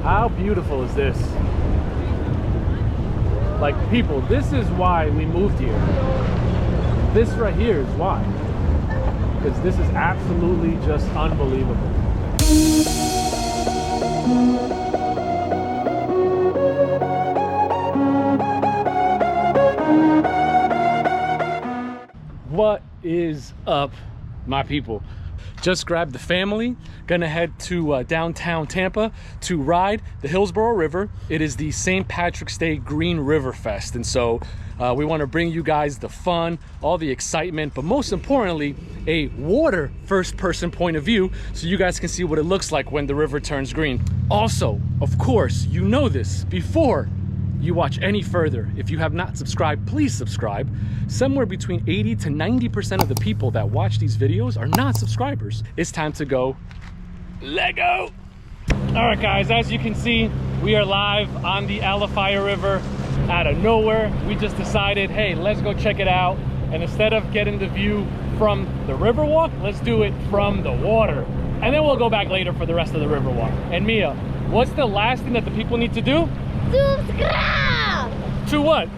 How beautiful is this? Like, people, this is why we moved here. This right here is why. Because this is absolutely just unbelievable. What is up, my people? Just grabbed the family, gonna head to downtown Tampa to ride the Hillsborough River. It is the St. Patrick's Day Green River Fest, and so we want to bring you guys the fun, all the excitement, but most importantly, a water first-person point of view so you guys can see what it looks like when the river turns green. Also, of course, you know this, before you watch any further, if you have not subscribed, please subscribe. Somewhere between 80 to 90% of the people that watch these videos are not subscribers. It's time to go. Let go. All right, guys, as you can see, we are live on the Alafia River. Out of nowhere, we just decided, hey, let's go check it out. And instead of getting the view from the Riverwalk, let's do it from the water. And then we'll go back later for the rest of the Riverwalk. And Mia, what's the last thing that the people need to do? Subscribe! To what?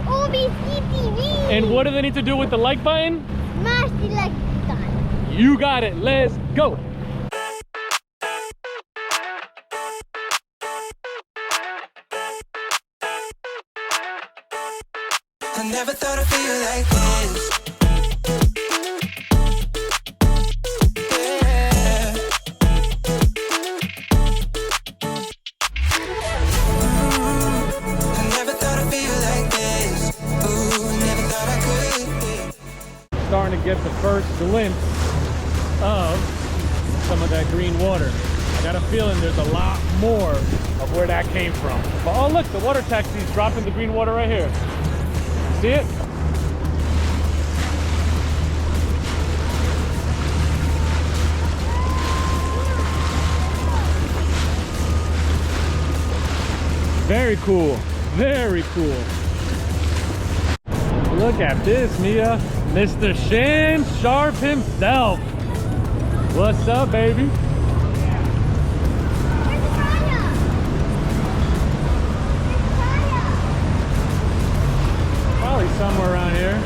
OBCTV! And what do they need to do with the like button? Smash the like button. You got it, let's go! I never thought I'd feel like this. Starting to get the first glimpse of some of that green water. I got a feeling there's a lot more of where that came from. But oh look, the water taxi's dropping the green water right here. See it? Very cool, very cool. Look at this, Mia. Mr. Sham Sharp himself. What's up, baby? Where's the fire? Probably somewhere around here.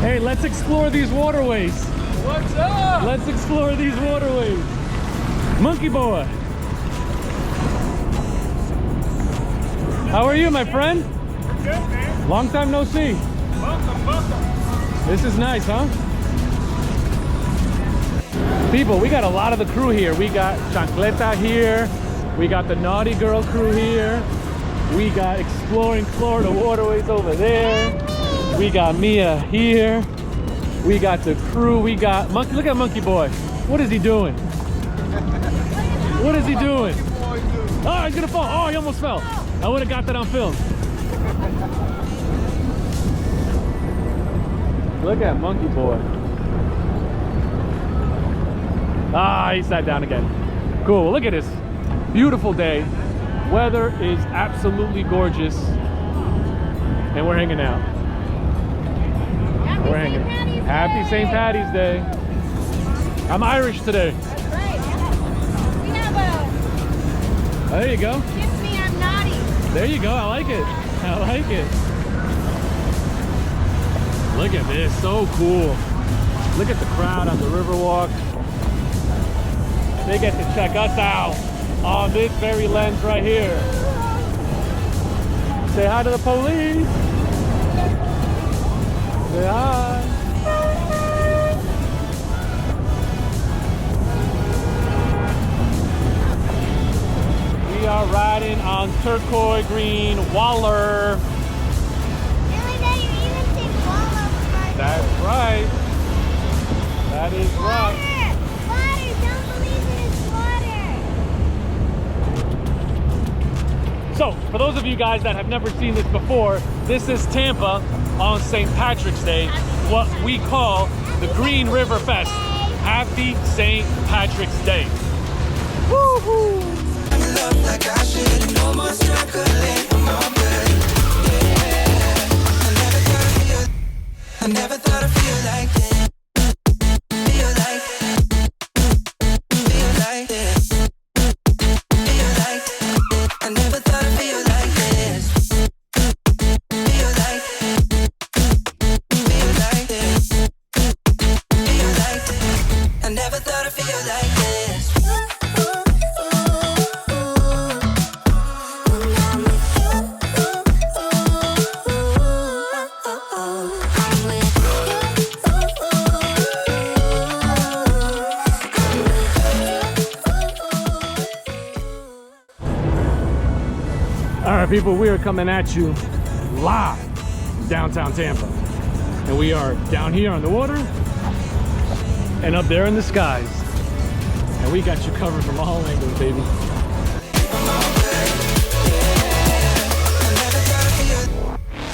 Hey, let's explore these waterways. What's up? Let's explore these waterways. Monkey boy. How are you, my friend? Good, man. Long time no see. Welcome, welcome. This is nice, huh? People, we got a lot of the crew here. We got Chancleta here. We got the Naughty Girl crew here. We got Exploring Florida Waterways over there. We got Mia here. We got the crew. We got Monkey. Look at Monkey Boy. What is he doing? What is he doing? Oh, he's gonna fall. Oh, he almost fell. I would have got that on film. Look at Monkey Boy. Ah, he sat down again. Cool, look at this. Beautiful day. Weather is absolutely gorgeous. And we're hanging out. We're hanging. Happy St. Patty's Day. I'm Irish today. Right. We have a There you go. Kiss Me, I'm Naughty. There you go. I like it. I like it. Look at this. So cool. Look at the crowd on the Riverwalk. They get to check us out on this very lens right here. Say hi to the police. Say hi. We are riding on turquoise green waller. Really, Dad, you even take Wallow for That's right. That is right. Water! Don't believe it is water! So, for those of you guys that have never seen this before, this is Tampa on St. Patrick's Day, what we call the Green River Fest. Happy St. Patrick's Day. Woo-hoo! Like I should, no more struggling, I'm all good. Yeah, I never thought I'd feel like this. Feel like this. All right, people, we are coming at you live from downtown Tampa. And we are down here on the water and up there in the skies. And we got you covered from all angles, baby.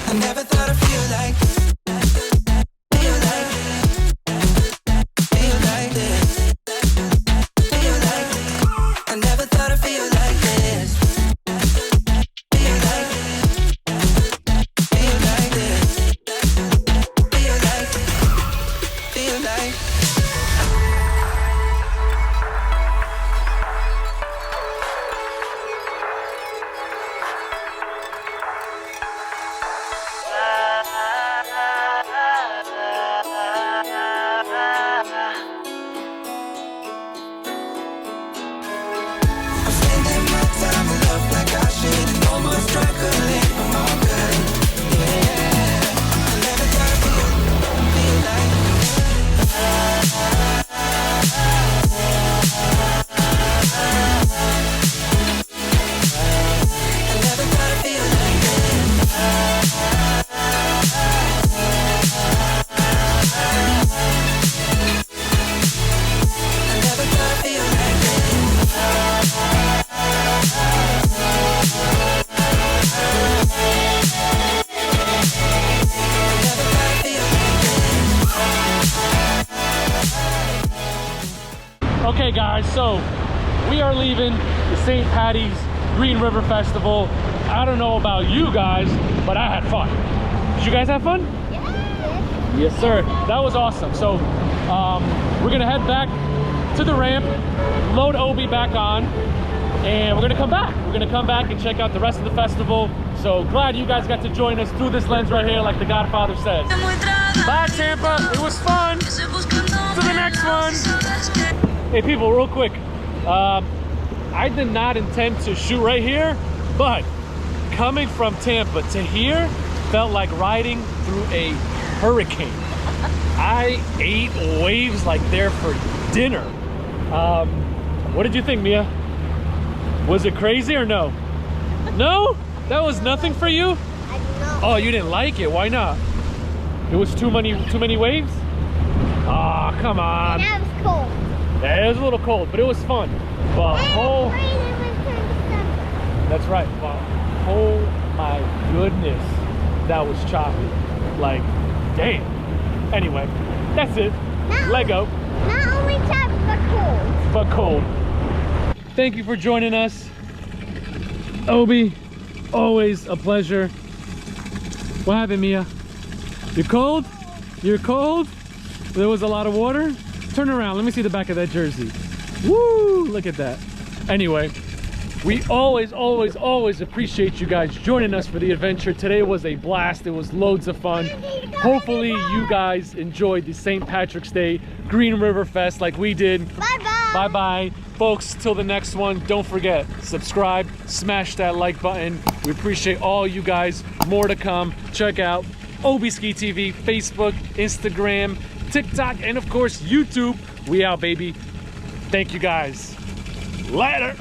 I never thought I'd feel like I never thought I'd feel like this. Feel like this. Feel like I'm spending my time in love like I should, and almost struggling. I'm all good. Yeah, I never thought I'd feel like I never thought I'd feel like I never thought I'd feel like Okay, guys, so we are leaving the St. Patty's Green River Festival. I don't know about you guys, but I had fun. Did you guys have fun? Yes, sir. That was awesome. So we're gonna head back to the ramp, load Obi back on, and we're gonna come back. We're gonna come back and check out the rest of the festival. So glad you guys got to join us through this lens right here, like the Godfather says. Bye, Tampa. It was fun. To the next one. Hey, people, real quick. I did not intend to shoot right here, but coming from Tampa to here felt like riding through a hurricane. I ate waves like they're for dinner. What did you think, Mia? Was it crazy or no? No? That was nothing for you? I don't know. Oh, you didn't like it? Why not? It was too many waves? Ah, come on. That was cold. Yeah, it was a little cold, but it was fun. But oh, that's right. But oh my goodness, that was choppy. Like, damn. Anyway, that's it. Lego. Not only tough, but cold. But cold. Thank you for joining us. Obi, always a pleasure. What happened, Mia? You're cold? You're cold? There was a lot of water? Turn around, let me see the back of that jersey. Woo, look at that. Anyway, we always appreciate you guys joining us for the adventure. Today was a blast. It was loads of fun. Hopefully you guys enjoyed the St. Patrick's Day Green River Fest like we did. Bye-bye. Bye-bye. Folks, till the next one, don't forget, subscribe, smash that like button. We appreciate all you guys. More to come. Check out Obiski TV, Facebook, Instagram, TikTok, and of course, YouTube. We out, baby. Thank you guys. Later.